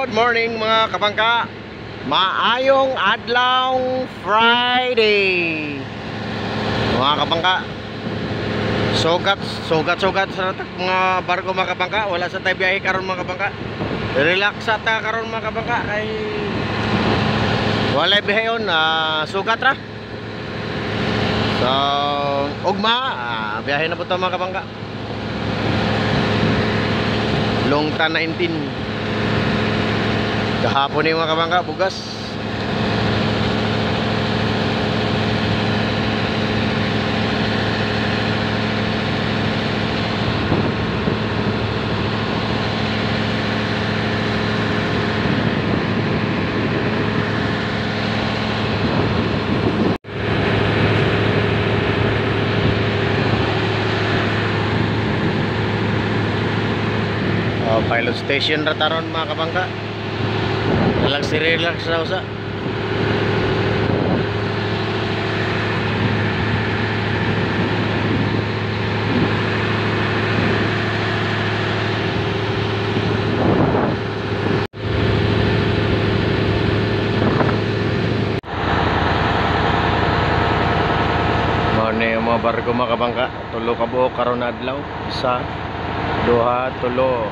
Good morning mga kabangka. Maayong adlaw Friday. Mga kabangka. Sugat sa mga barko mga kabangka. Wala sa tayo biyahe karon mga kabangka. Relax sa ta karon mga kabangka kay wala biyahe sugat ra. So ugma biyahe na po ta mga kabangka. Longtan 19. Kahapon yung mga kabangka, bugas. Pilot station rataron mga kabangka. Relax na usa. Mao mga barko mga kabangka, tulo ka buok karon adlaw, isa, duha, tulo.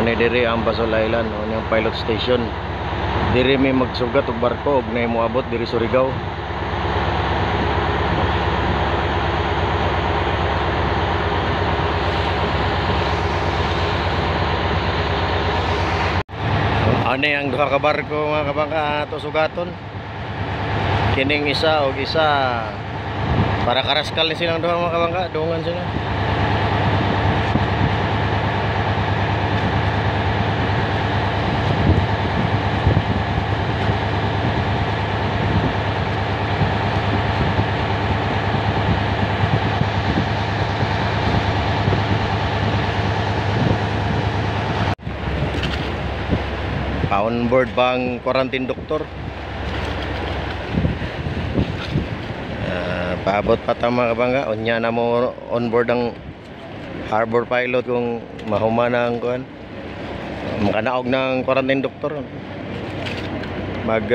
Ni diri ang Basol Island, ang pilot station. Diri may magsugat og barko ug nay moabot diri Surigao. Ano ang duha ka barko mga kabangka ato sugaton. Kining isa og isa para karaskal ni silang duha mga kabangka, dungan sila. On board bang quarantine doktor. Paabot pa ta mga kabangka, unya na mo on board ang harbor pilot kung mahumana ang kuan. Makanaog ng quarantine doktor. Mag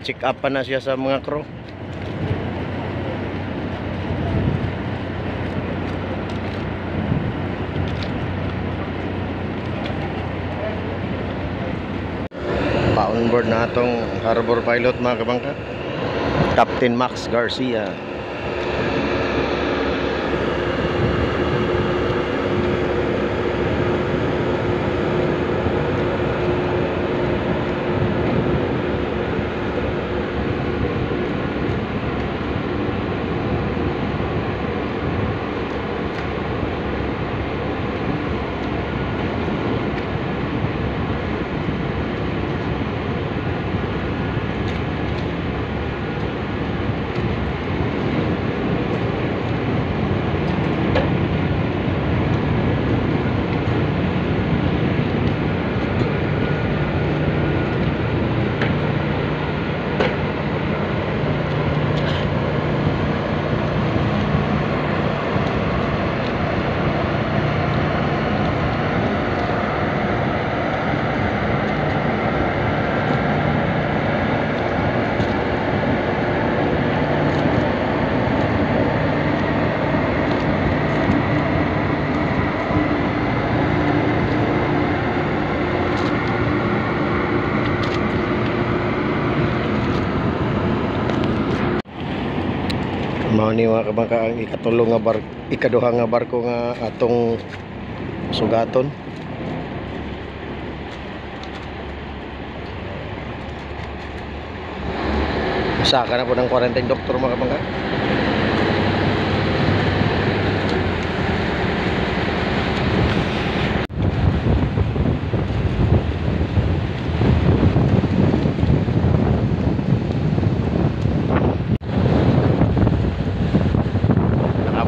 check up pa na siya sa mga crew. On board na atong harbor pilot mga kabangka, Captain Max Garcia. Mao ni mga kabangka ang ikaduha nga barko nga atong sugaton. Saka na po ng quarantine doktor mga kabangka.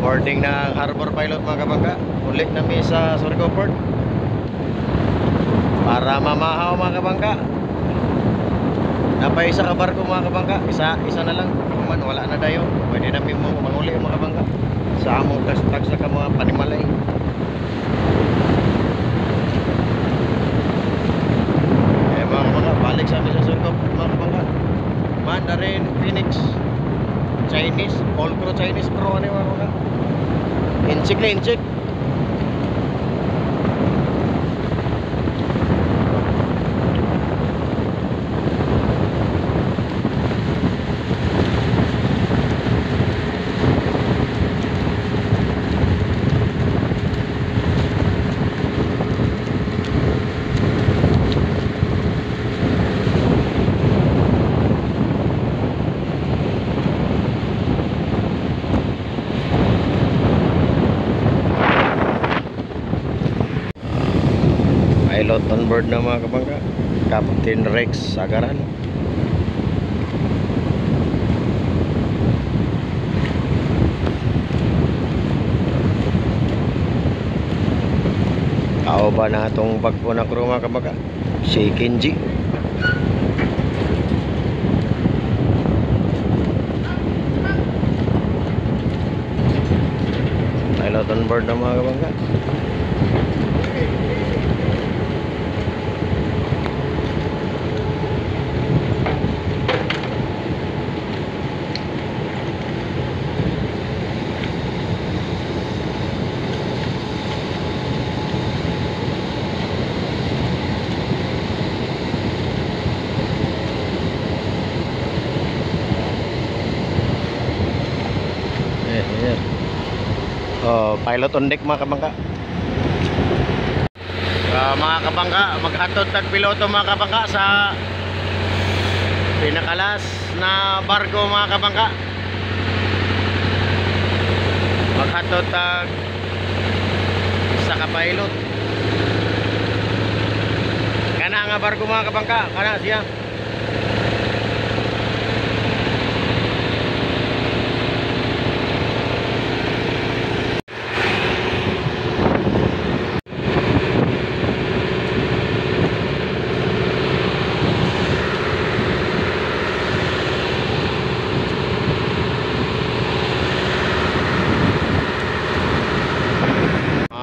Boarding ng harbor pilot mga kabangka, ulit na mi sa Surigao Port para mamahaw mga kabangka. Napay isa ka barko mga kabangka, isa na lang. Kung man wala na dayon, pwede na mi mo manguli mga kabangka. sa among kastag sa mga panimalay. Eh mga kabangka, balik sa amin sa Surigao mga kabangka. Mandarin, Phoenix, Chinese, all pro Chinese pro ano mga kabangka. Inchik na inchik. Pilot on board na mga kabangka, Captain Rex Sagaran. Tao ba na itong bagpo na crew mga kabangka? Si Kenji. Pilot on board na mga kabangka. Oh, pilot on deck mga kabangka. Mga kabangka, maghatod tag piloto mga kabangka sa pinakalas na barko mga kabangka. Maghatod tag sa kapilot. Kana nga barko mga kabangka, kana siya.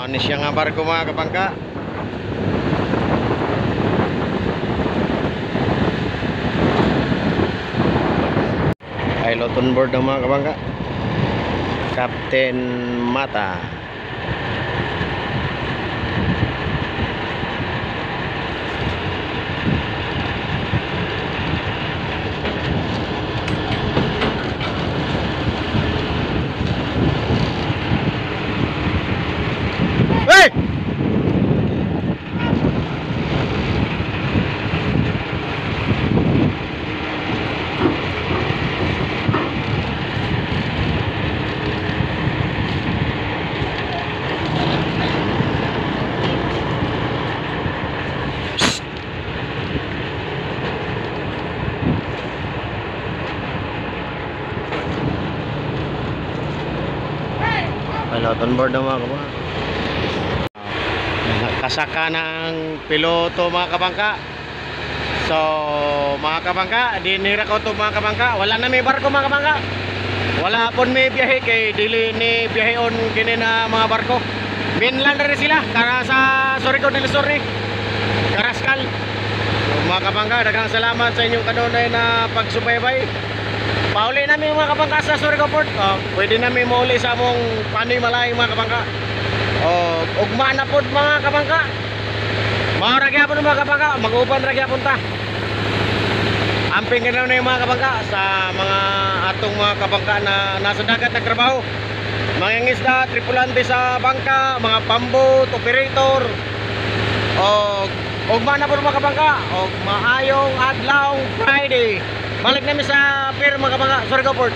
Ano siya nga barko mga kabangka. Pilot on board ng mga kabangka, Captain Mata. Hey! Pilot on board ng mga kabangka. Kasaka ng piloto mga kabangka. So mga kabangka, dinira ko to mga kabangka. Wala na may barko mga kabangka. Wala pon may biyahe kay dili ni biyaheon kini na mga barko. Mainland rin sila kara sa Surigao del Sur ni Karaskal. So, mga kabangka, daghang salamat sa inyong kanunay na pagsubaybay. Pauli namin mga kabangka sa Surigao Port. Pwede namin mauli sa among Panimalay mga kabangka. Ugma na pod mga kabangka. Mga ragyapon mga kabangka, mag-uban ragyapon ta. Amping ganaw na yung mga kabangka sa mga atong mga kabangka na nasa dagat nagtrabaho. Mga ngisda, tripulante sa bangka, mga pambot, operator. Ugma na pod mga kabangka. Maayong adlaw Friday. Balik namin sa pier mga kabangka, Surigao Port.